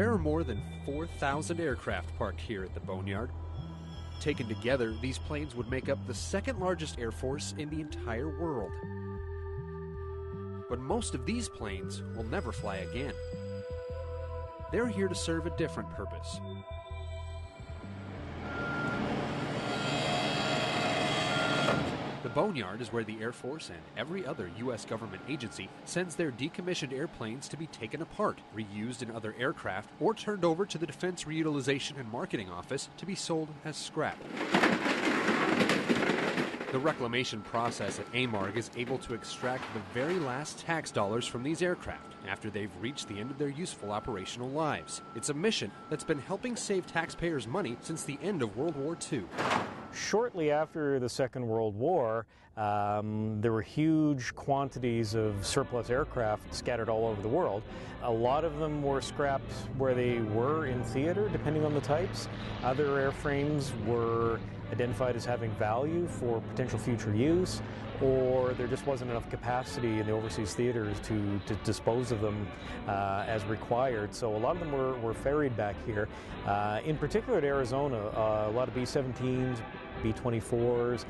There are more than 4,000 aircraft parked here at the Boneyard. Taken together, these planes would make up the second largest air force in the entire world. But most of these planes will never fly again. They're here to serve a different purpose. The Boneyard is where the Air Force and every other U.S. government agency sends their decommissioned airplanes to be taken apart, reused in other aircraft, or turned over to the Defense Reutilization and Marketing Office to be sold as scrap. The reclamation process at AMARG is able to extract the very last tax dollars from these aircraft after they've reached the end of their useful operational lives. It's a mission that's been helping save taxpayers money since the end of World War II. Shortly after the Second World War, there were huge quantities of surplus aircraft scattered all over the world. A lot of them were scrapped where they were in theater, depending on the types. Other airframes were identified as having value for potential future use, or there just wasn't enough capacity in the overseas theaters to dispose of them as required. So a lot of them were ferried back here. In particular to Arizona, a lot of B-17s, B-24s,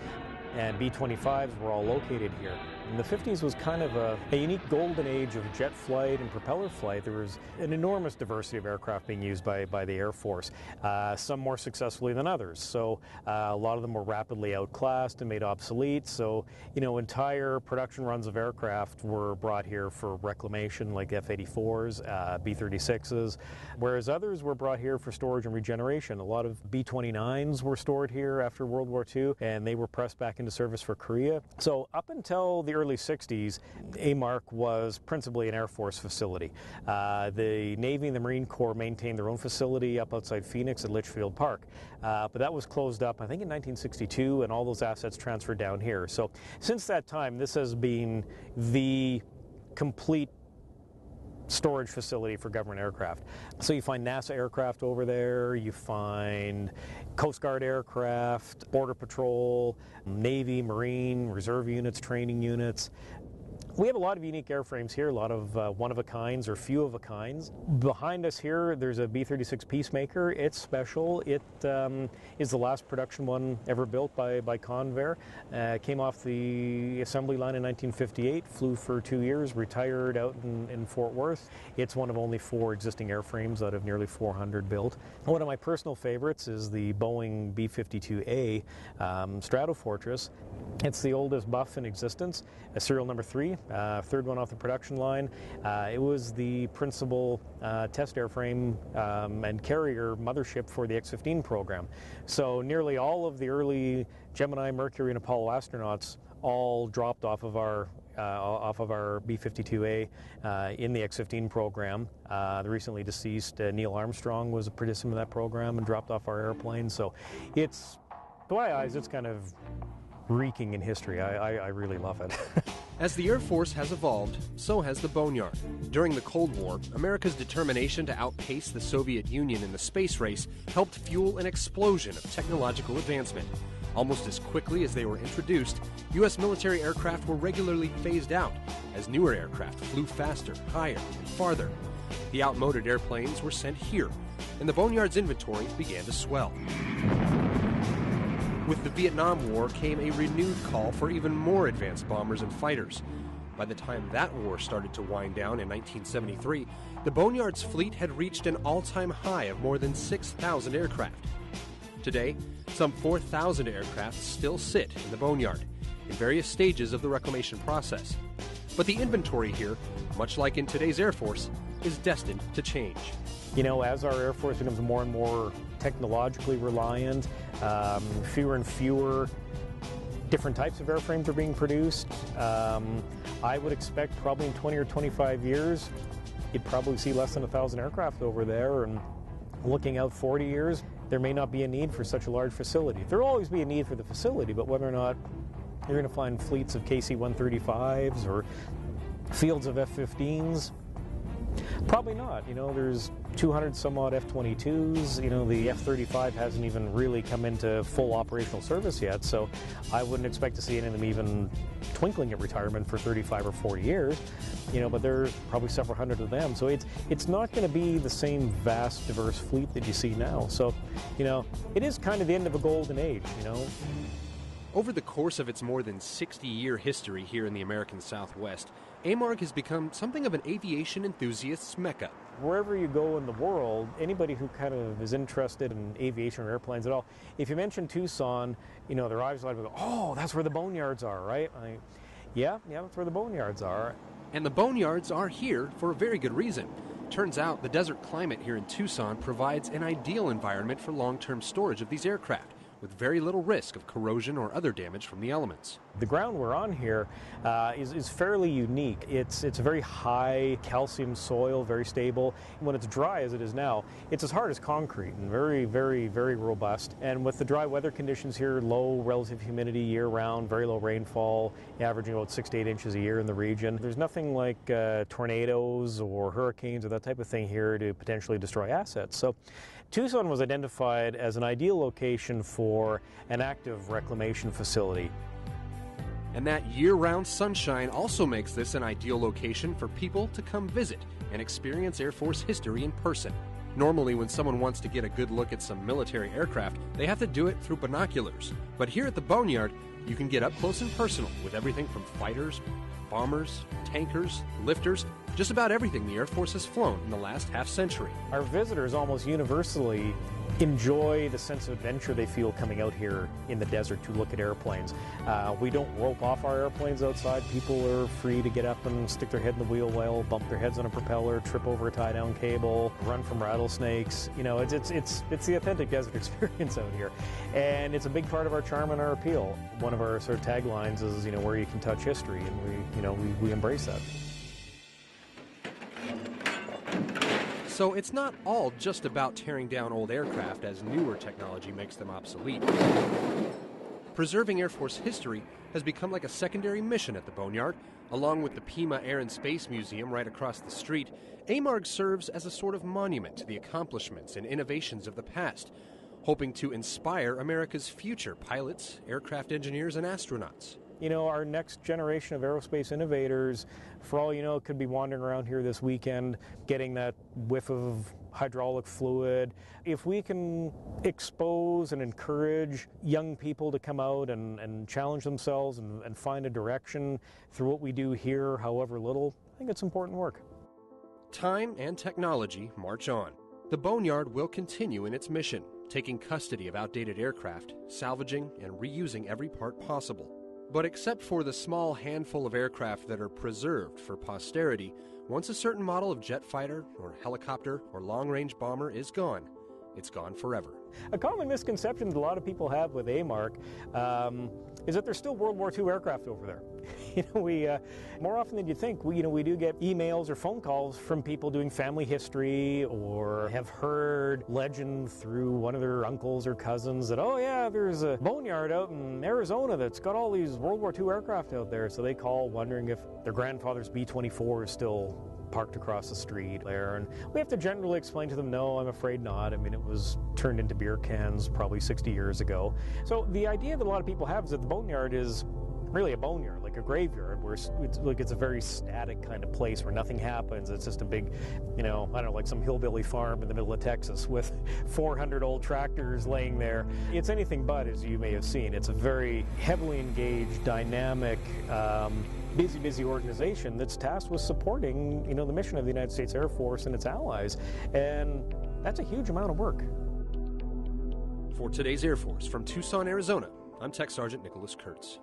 and B-25s were all located here. And the 50s was kind of a unique golden age of jet flight and propeller flight. There was an enormous diversity of aircraft being used by the Air Force, some more successfully than others. So a lot of them were rapidly outclassed and made obsolete. So, you know, entire production runs of aircraft were brought here for reclamation, like F-84s, B-36s, whereas others were brought here for storage and regeneration. A lot of B-29s were stored here after World War II, and they were pressed back into service for Korea. So up until the early 60s, AMARC was principally an Air Force facility. The Navy and the Marine Corps maintained their own facility up outside Phoenix at Litchfield Park. But that was closed up, I think, in 1962, and all those assets transferred down here. So since that time, this has been the complete storage facility for government aircraft. So you find NASA aircraft over there, you find Coast Guard aircraft, Border Patrol, Navy, Marine, Reserve units, training units. We have a lot of unique airframes here, a lot of one-of-a-kinds or few-of-a-kinds. Behind us here, there's a B-36 Peacemaker. It's special. It is the last production one ever built by Convair. Came off the assembly line in 1958, flew for 2 years, retired out in Fort Worth. It's one of only 4 existing airframes out of nearly 400 built. One of my personal favorites is the Boeing B-52A Stratofortress. It's the oldest Buff in existence, serial number 3. Third one off the production line. It was the principal test airframe and carrier mothership for the X-15 program. So nearly all of the early Gemini, Mercury, and Apollo astronauts all dropped off of our B-52A in the X-15 program. The recently deceased Neil Armstrong was a participant of that program and dropped off our airplane. So it's, to my eyes, it's kind of reeking in history. I really love it. As the Air Force has evolved, so has the Boneyard. During the Cold War, America's determination to outpace the Soviet Union in the space race helped fuel an explosion of technological advancement. Almost as quickly as they were introduced, U.S. military aircraft were regularly phased out as newer aircraft flew faster, higher, and farther. The outmoded airplanes were sent here, and the Boneyard's inventory began to swell. With the Vietnam War came a renewed call for even more advanced bombers and fighters. By the time that war started to wind down in 1973, the Boneyard's fleet had reached an all-time high of more than 6,000 aircraft. Today, some 4,000 aircraft still sit in the Boneyard, in various stages of the reclamation process. But the inventory here, much like in today's Air Force, is destined to change. You know, as our Air Force becomes more and more technologically reliant, fewer and fewer different types of airframes are being produced. I would expect probably in 20 or 25 years, you'd probably see less than 1,000 aircraft over there, and looking out 40 years, there may not be a need for such a large facility. There will always be a need for the facility, but whether or not you're going to find fleets of KC-135s or fields of F-15s, Probably not. There's 200 some odd F-22s. The F-35 hasn't even really come into full operational service yet, so I wouldn't expect to see any of them even twinkling at retirement for 35 or 40 years. But there's probably several hundred of them, so it's not going to be the same vast, diverse fleet that you see now. So, it is kind of the end of a golden age. Over the course of its more than 60-year history here in the American Southwest, AMARG has become something of an aviation enthusiast's mecca. Wherever you go in the world, anybody who kind of is interested in aviation or airplanes at all, if you mention Tucson, their eyes will go, oh, that's where the Boneyards are, right? Yeah, that's where the Boneyards are. And the Boneyards are here for a very good reason. Turns out the desert climate here in Tucson provides an ideal environment for long-term storage of these aircraft, with very little risk of corrosion or other damage from the elements. The ground we're on here is fairly unique. It's a very high calcium soil, very stable. When it's dry as it is now, it's as hard as concrete and very, very, very robust. And with the dry weather conditions here, low relative humidity year-round, very low rainfall, averaging about 6 to 8 inches a year in the region, there's nothing like tornadoes or hurricanes or that type of thing here to potentially destroy assets. So Tucson was identified as an ideal location for an active reclamation facility. And that year-round sunshine also makes this an ideal location for people to come visit and experience Air Force history in person. Normally, when someone wants to get a good look at some military aircraft, they have to do it through binoculars. But here at the Boneyard, you can get up close and personal with everything from fighters, bombers, tankers, lifters, just about everything the Air Force has flown in the last half-century. Our visitors almost universally enjoy the sense of adventure they feel coming out here in the desert to look at airplanes. We don't rope off our airplanes outside. People are free to get up and stick their head in the wheel well, bump their heads on a propeller, trip over a tie-down cable, run from rattlesnakes. It's the authentic desert experience out here. And it's a big part of our charm and our appeal. One of our sort of taglines is, where you can touch history, and we embrace that. So it's not all just about tearing down old aircraft as newer technology makes them obsolete. Preserving Air Force history has become like a secondary mission at the Boneyard. Along with the Pima Air and Space Museum right across the street, AMARG serves as a sort of monument to the accomplishments and innovations of the past, hoping to inspire America's future pilots, aircraft engineers, and astronauts. Our next generation of aerospace innovators, for all you know, could be wandering around here this weekend, getting that whiff of hydraulic fluid. If we can expose and encourage young people to come out and challenge themselves and find a direction through what we do here, however little, I think it's important work. Time and technology march on. The Boneyard will continue in its mission, taking custody of outdated aircraft, salvaging and reusing every part possible. But except for the small handful of aircraft that are preserved for posterity, once a certain model of jet fighter or helicopter or long-range bomber is gone, it's gone forever. A common misconception that a lot of people have with AMARC is that there's still World War II aircraft over there. We more often than you think, we do get emails or phone calls from people doing family history or have heard legend through one of their uncles or cousins that, oh yeah, there's a Boneyard out in Arizona that's got all these World War II aircraft out there. So they call wondering if their grandfather's B-24 is still parked across the street there, and we have to generally explain to them, no, I'm afraid not. I mean, it was turned into beer cans probably 60 years ago. So the idea that a lot of people have is that the Boneyard is really a boneyard, like a graveyard, where it's a very static kind of place where nothing happens. It's just a big, I don't know, like some hillbilly farm in the middle of Texas with 400 old tractors laying there. It's anything but, as you may have seen. It's a very heavily engaged, dynamic, busy organization that's tasked with supporting, the mission of the United States Air Force and its allies. And that's a huge amount of work. For today's Air Force from Tucson, Arizona, I'm Tech Sergeant Nicholas Kurtz.